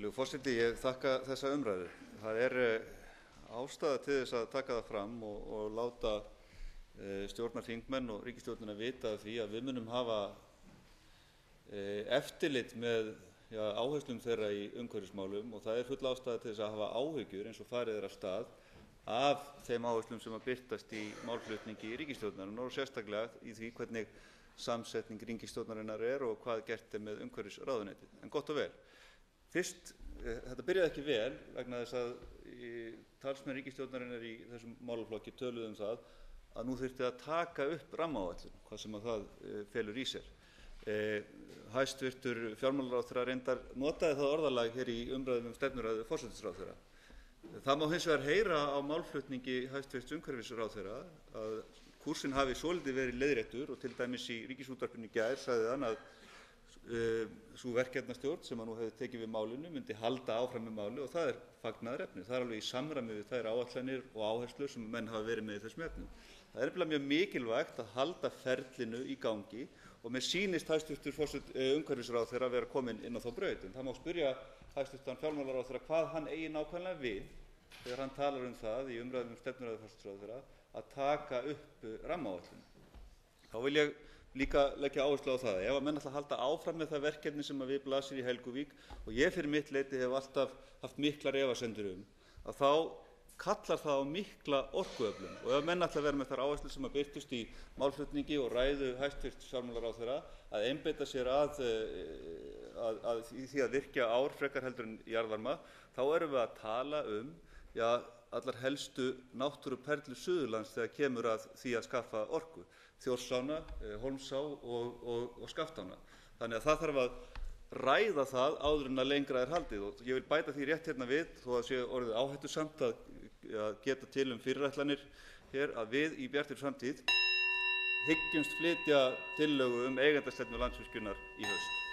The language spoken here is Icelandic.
Virðulegur forseti, ég þakka þessa umræðu. Það ástæða til þess að taka það fram og láta stjórnarþingmenn og ríkisstjórnina vita af því að við munum hafa eftirlit með áherslum þeirra í umhverfismálum og það full ástæða til þess að hafa áhyggjur eins og farið af stað af þeim áherslum sem birtast í málflutningi ríkisstjórnarinnar og sérstaklega í því hvernig samsetning ríkisstjórnarinnar og hvað gert með umhverfisráðuneytið. En gott og vel. Fyrst, þetta byrjaði ekki vel vegna þess að talsmenn ríkisstjórnarinnar í þessum málaflokki töluðu það að nú þyrfti að taka upp rammaáætlun, hvað sem það felur í sér. Hæstvirtur fjármálaráðherra reyndar notaði það orðalag hér í umræðum stefnuræðu forsætisráðherra. Það má hins vegar heyra á málflutningi hæstvirts umhverfisráðherra að kúrsinn hafi svolítið verið leiðréttur og til dæmis í Ríkisútvarpinu í gær sagði hann að sú verkefnastjórn sem nú hefur tekið við málinu myndi halda áfram með málið og það fagnaðarefni. Það alveg í samræmi við þær áætlanir og áherslur sem menn hafa verið með í þessum efnum. Það nefnilega mjög mikilvægt að halda ferlinu í gangi og mér sýnist hæstvirtur umhverfisráðherra vera kominn inn á þá braut. En það má spyrja hæstvirtan fjármálaráðherra hvað hann eigi nákvæmlega við þegar hann talar það í umræðum stefnuræðu forsætisráðherra að taka upp rammaáætlun. Þá vil ég líka leggja áherslu á það ef að menn ætla að halda áfram með það verkefni sem við blasir í Helguvík og ég fyrir mitt leyti hef alltaf haft miklar efasemdir að þá kallar það á mikla orkuöflun og ef menn ætla að vera með þær áherslur sem birtust í málflutningi og ræðu hæstvirts fjármálaráðherra að einbeita sér að því að virkja ár frekar heldur en jarðvarma þá erum við að tala allar helstu náttúruperlur Suðurlands þegar kemur að því að skaffa orku, Þjórsána, Hólmsá og Skaftána. Þannig að það þarf að ræða það áður en að lengra haldið og ég vil bæta því rétt hérna við, þó að sé orðið áhættusamt að geta til fyrirætlanir hér, að við í Bjartri framtíð hyggjumst flytja tillögu eigendastefnu Landsvirkjunar í haust.